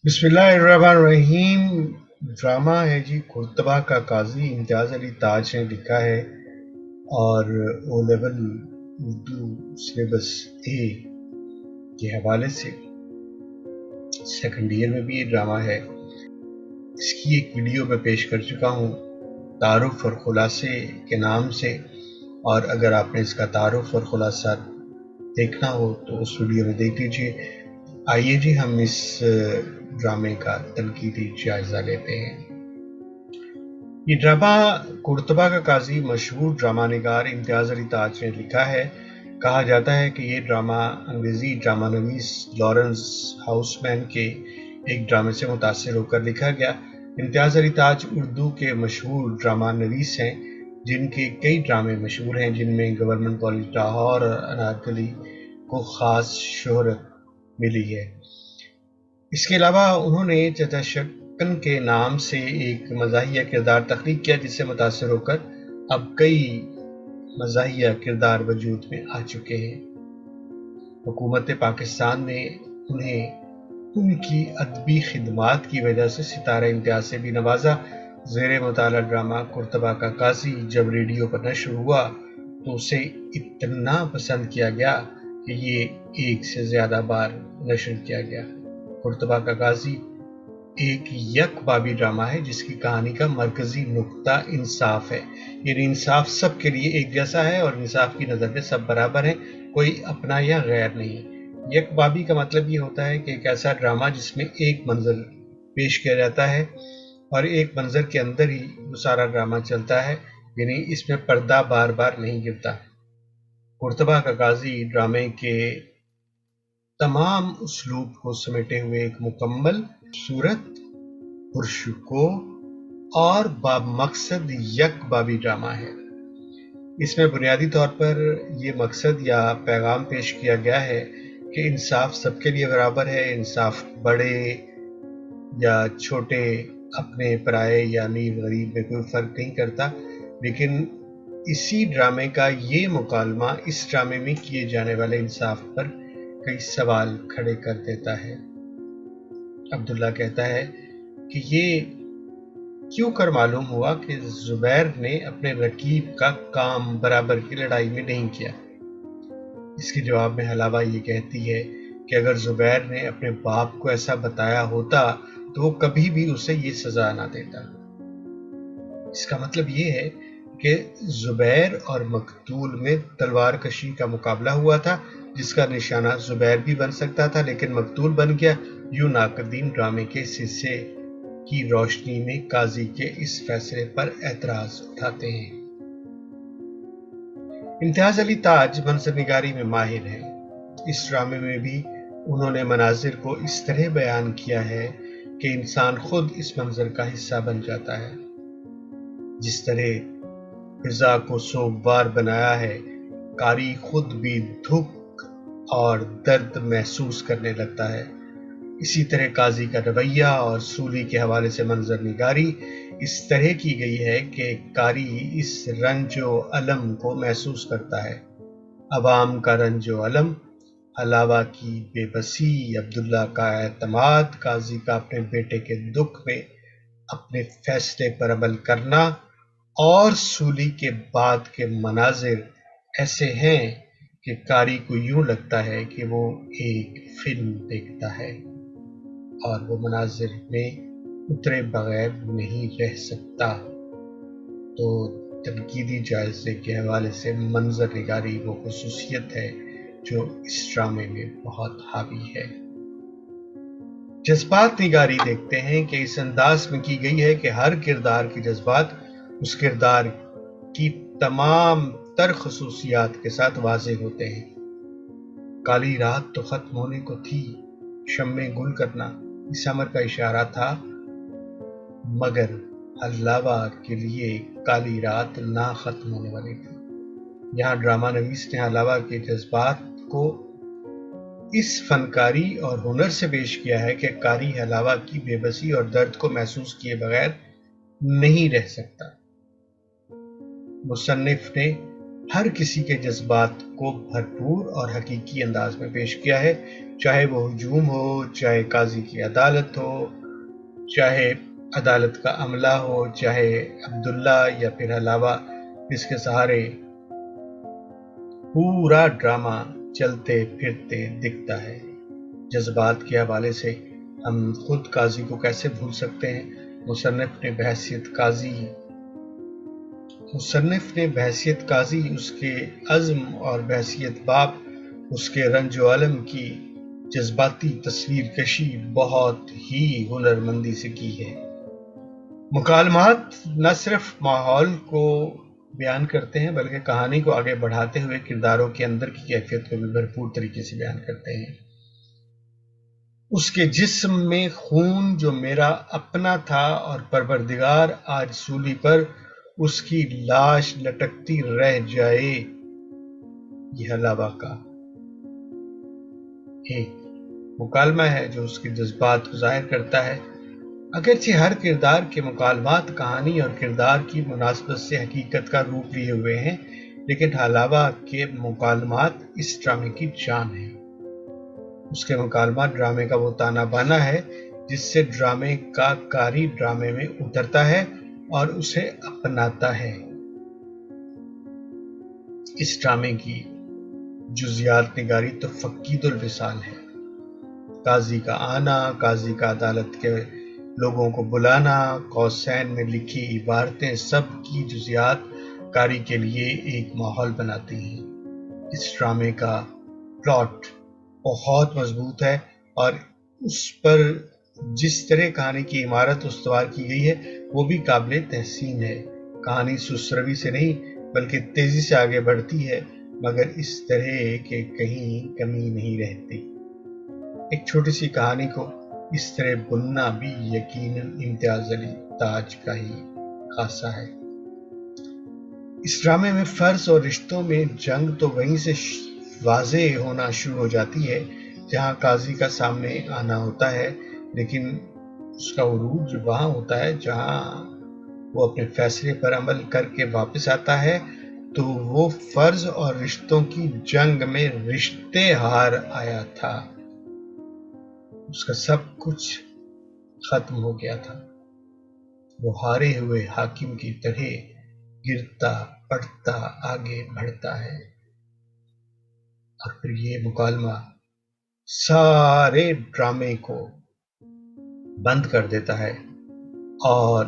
बिस्मिल्लाहिर्रहमानिर्रहीम। ड्रामा है जी कुर्तबा का काजी, इम्तियाज़ अली ताज ने लिखा है और ओ लेवल उर्दू सिलेबस ए के हवाले से सेकंड ईयर में भी ये ड्रामा है। इसकी एक वीडियो मैं पेश कर चुका हूँ तारुफ और खुलासे के नाम से, और अगर आपने इसका तारुफ और खुलासा देखना हो तो उस वीडियो में देख लीजिए। आइए जी हम इस ड्रामे का तनकीदी जायजा लेते हैं। ये ड्रामा कुर्तबा का काजी मशहूर ड्रामा निगार इम्तियाज़ अली ताज ने लिखा है। कहा जाता है कि ये ड्रामा अंग्रेज़ी ड्रामा नवीस लॉरेंस हाउसमैन के एक ड्रामे से मुतासिर होकर लिखा गया। इम्तियाज़ अली ताज उर्दू के मशहूर ड्रामा नवीस हैं जिनके कई ड्रामे मशहूर हैं, जिनमें गवर्नमेंट कॉलेज लाहौर और अनारकली को ख़ास शोहरत मिली है। इसके अलावा उन्होंने चचा शक्कन के नाम से एक मज़ाहिया किरदार तख्लीक किया, जिससे मुतासिर होकर अब कई मज़ाहिया किरदार वजूद में आ चुके हैं। हुकूमत पाकिस्तान ने उन्हें उनकी अदबी खिदमात की वजह से सितारा इम्तियाज़ से भी नवाजा। ज़ेरे मुताला ड्रामा कुर्तबा का काजी जब रेडियो पर नश्र हुआ तो उसे इतना पसंद किया गया कि ये एक से ज़्यादा बार नश्र किया गया। कुर्तबा का काजी एक यकबाबी ड्रामा है जिसकी कहानी का मरकजी नुक्ता इंसाफ है। यानी इंसाफ सबके लिए एक जैसा है और इंसाफ की नज़र में सब बराबर हैं, कोई अपना या गैर नहीं। यकबाबी का मतलब ये होता है कि एक ऐसा ड्रामा जिसमें एक मंजर पेश किया जाता है और एक मंजर के अंदर ही वो सारा ड्रामा चलता है, यानी इसमें पर्दा बार बार नहीं गिरता। कुर्तबा का काजी ड्रामे के तमाम उसलूब को समेटे हुए एक मुकम्मल सूरत, पुरशुको और बामकसद यकबाबी ड्रामा है। इसमें बुनियादी तौर पर ये मकसद या पैगाम पेश किया गया है कि इंसाफ सबके लिए बराबर है। इंसाफ बड़े या छोटे, अपने पराए या नीर गरीब में कोई फ़र्क नहीं करता। लेकिन इसी ड्रामे का ये मुकालमा इस ड्रामे में किए जाने वाले इंसाफ पर कई सवाल खड़े कर देता है। अब्दुल्ला कहता है कि ये क्यों कर मालूम हुआ कि जुबैर ने अपने रकीब का काम बराबर की लड़ाई में नहीं किया। इसके जवाब में हलावा ये कहती है कि अगर जुबैर ने अपने बाप को ऐसा बताया होता तो वो कभी भी उसे ये सजा ना देता। इसका मतलब ये है कि जुबैर और मकतूल में तलवार कशी का मुकाबला हुआ था, जिसका निशाना जुबैर भी बन सकता था लेकिन मकतूल बन गया। यूं नाकदीन ड्रामे के इस हिस्से की रोशनी में काजी के इस फैसले पर एतराज उठाते हैं। इम्तियाज अली ताज मंजरनिगारी में माहिर है। इस ड्रामे में भी उन्होंने मनाजिर को इस तरह बयान किया है कि इंसान खुद इस मंजर का हिस्सा बन जाता है। जिस तरह फिजा को सोगवार बनाया है, कारी खुद भी धुक और दर्द महसूस करने लगता है। इसी तरह काजी का रवैया और सूली के हवाले से मंजर निगारी इस तरह की गई है कि कारी इस रंजो अलम को महसूस करता है। अवाम का रंजो अलम, हलावा की बेबसी, अब्दुल्ला का एतमाद, काजी का अपने बेटे के दुख में अपने फैसले पर अमल करना और सूली के बाद के मनाजिर ऐसे हैं कि कारी को यूं लगता है कि वो एक फिल्म देखता है और वो मनाजिर में उतरे बगैर नहीं रह सकता। तो तनकीदी जायजे के हवाले से मंजर निगारी वो खुसूसियत है जो इस ड्रामे में बहुत हावी है। जज्बात निगारी देखते हैं कि इस अंदाज में की गई है कि हर किरदार के जज्बात उस किरदार की तमाम तर खसूसियात के साथ वाज़ेह होते हैं। काली रात तो खत्म होने को थी, शम्मे गुल करना इस अमर का इशारा था, मगर हलावा के लिए काली रात ना खत्म होने वाली थी। यहाँ ड्रामा नवीस ने हलावा के जज्बात को इस फनकारी और हुनर से पेश किया है कि कारी हलावा की बेबसी और दर्द को महसूस किए बगैर नहीं रह सकता। मुसन्निफ ने ہر کسی کے جذبات کو بھرپور اور حقیقی انداز میں پیش کیا ہے، چاہے وہ ہجوم ہو، چاہے قاضی کی عدالت ہو، چاہے عدالت کا عملہ ہو، چاہے عبداللہ یا پھر حلاوہ جس کے سہارے پورا ڈرامہ چلتے پھرتے دکھتا ہے۔ جذبات کے حوالے سے ہم خود قاضی کو کیسے بھول سکتے ہیں؟ مصنف نے بحیثیت قاضی اس کے عزم اور بحیثیت باپ اس کے رنج و الم کی جذباتی تصویر کشی بہت ہی ہنرمندی سے کی ہے۔ مکالمات نہ صرف ماحول کو بیان کرتے ہیں بلکہ کہانی کو آگے بڑھاتے ہوئے کرداروں کے اندر کی کیفیت کو بھی بھرپور طریقے سے بیان کرتے ہیں۔ اس کے جسم میں خون جو میرا اپنا تھا اور پروردگار آج سولی پر اس کی لاش لٹکتی رہ جائے، یہ حلاوہ کا ایک مکالمہ ہے جو اس کے جذبات کو ظاہر کرتا ہے۔ اگرچہ ہر کردار کے مکالمات کہانی اور کردار کی مناسبت سے حقیقت کا روپ لیے ہوئے ہیں، لیکن حلاوہ کے مکالمات اس ڈرامے کی جان ہیں۔ اس کے مکالمات ڈرامے کا وہ تانا بانا ہے جس سے ڈرامے کا کاری ڈرامے میں اترتا ہے اور اسے اپناتا ہے۔ اس ڈرامے کی جزیات نگاری تو فقید الوصال ہے۔ قاضی کا آنا، قاضی کا عدالت کے لوگوں کو بلانا، قوسین میں لکھی عبارتیں سب کی جزیات کاری کے لیے ایک ماحول بناتی ہیں۔ اس ڈرامے کا پلاٹ بہت مضبوط ہے اور اس پر جس طرح کہانی کی عمارت استوار کی گئی ہے وہ بھی قابل تحسین ہے۔ کہانی سسروی سے نہیں بلکہ تیزی سے آگے بڑھتی ہے، مگر اس طرح کہ کہیں کمی نہیں رہتی۔ ایک چھوٹی سی کہانی کو اس طرح بننا بھی یقیناً امتیاز علی تاج کا ہی خاصہ ہے۔ اس ڈرامے میں فرض اور رشتوں میں جنگ تو وہیں سے واضح ہونا شروع ہو جاتی ہے جہاں قاضی کا سامنے آنا ہوتا ہے، لیکن اس کا عروج وہاں ہوتا ہے جہاں وہ اپنے فیصلے پر عمل کر کے واپس آتا ہے تو وہ فرض اور رشتوں کی جنگ میں رشتے ہار آیا تھا۔ اس کا سب کچھ ختم ہو گیا تھا۔ وہ ہارے ہوئے حاکم کی طرح گرتا پڑتا آگے بڑھتا ہے، اور پھر یہ مکالمہ سارے ڈرامے کو بند کر دیتا ہے اور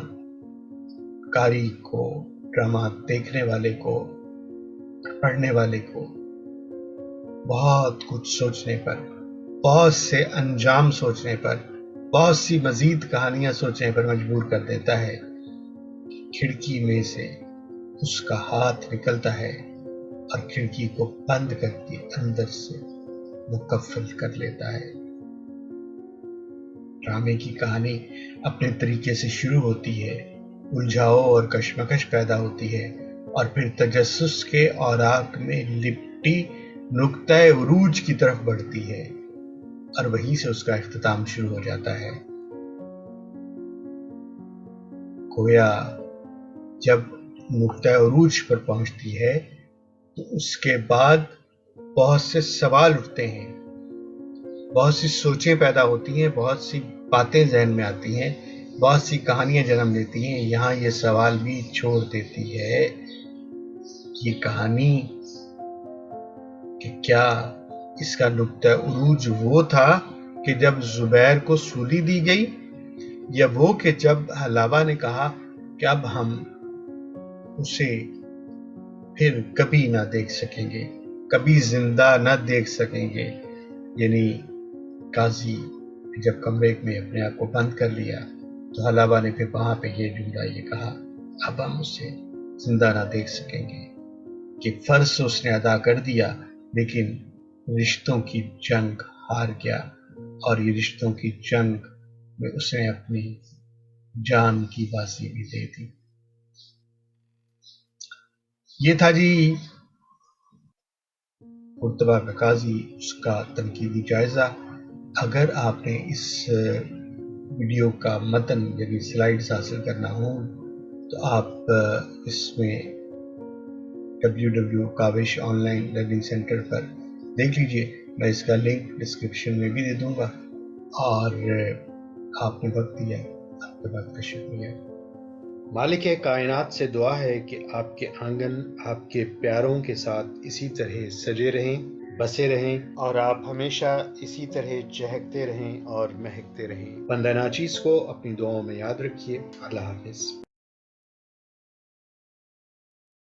قاری کو، ڈرامہ دیکھنے والے کو، پڑھنے والے کو بہت کچھ سوچنے پر، بہت سے انجام سوچنے پر، بہت سی مزید کہانیاں سوچنے پر مجبور کر دیتا ہے۔ کھڑکی میں سے اس کا ہاتھ نکلتا ہے اور کھڑکی کو بند کر کے اندر سے مکفل کر لیتا ہے۔ ڈرامے کی کہانی اپنے طریقے سے شروع ہوتی ہے، الجھاؤ اور کشمکش پیدا ہوتی ہے، اور پھر تجسس کے اوراق میں لپٹی نقطۂ عروج کی طرف بڑھتی ہے، اور وہیں سے اس کا اختتام شروع ہو جاتا ہے۔ گویا جب نقطۂ عروج پر پہنچتی ہے تو اس کے بعد بہت سے سوال اٹھتے ہیں، بہت سی سوچیں پیدا ہوتی ہیں، بہت سی باتیں ذہن میں آتی ہیں، بہت سی کہانیاں جنم لیتی ہیں۔ یہاں یہ سوال بھی چھوڑ دیتی ہے یہ کہانی کہ کیا اس کا نقطۂ عروج وہ تھا کہ جب زبیر کو سولی دی گئی، یا وہ کہ جب حلاوہ نے کہا کہ اب ہم اسے پھر کبھی نہ دیکھ سکیں گے، کبھی زندہ نہ دیکھ سکیں گے۔ یعنی قاضی جب کمرے میں اپنے آپ کو بند کر لیا تو حلاوہ نے پھر وہاں پہ یہ ڈھونڈا، یہ کہا اب ہم اسے زندہ نہ دیکھ سکیں گے، کہ فرض اس نے ادا کر دیا لیکن رشتوں کی جنگ ہار گیا، اور یہ رشتوں کی جنگ میں اس نے اپنی جان کی بازی بھی دے دی۔ یہ تھا جی قرطبہ کا قاضی، اس کا تنقیدی جائزہ۔ اگر آپ نے اس ویڈیو کا متن یعنی سلائیڈز حاصل کرنا ہوں تو آپ اس میں www.kavish online learning center پر دیکھ لیجئے، میں اس کا لنک ڈسکرپشن میں بھی دے دوں گا۔ اور آپ نے وقت دیا، آپ کے وقت کا شکریہ۔ مالک کائنات سے دعا ہے کہ آپ کے آنگن آپ کے پیاروں کے ساتھ اسی طرح سجے رہیں، بسے رہیں، اور آپ ہمیشہ اسی طرح چہکتے رہیں اور مہکتے رہیں۔ بندہ ناچیز کو اپنی دعاؤں میں یاد رکھیے۔ اللہ حافظ۔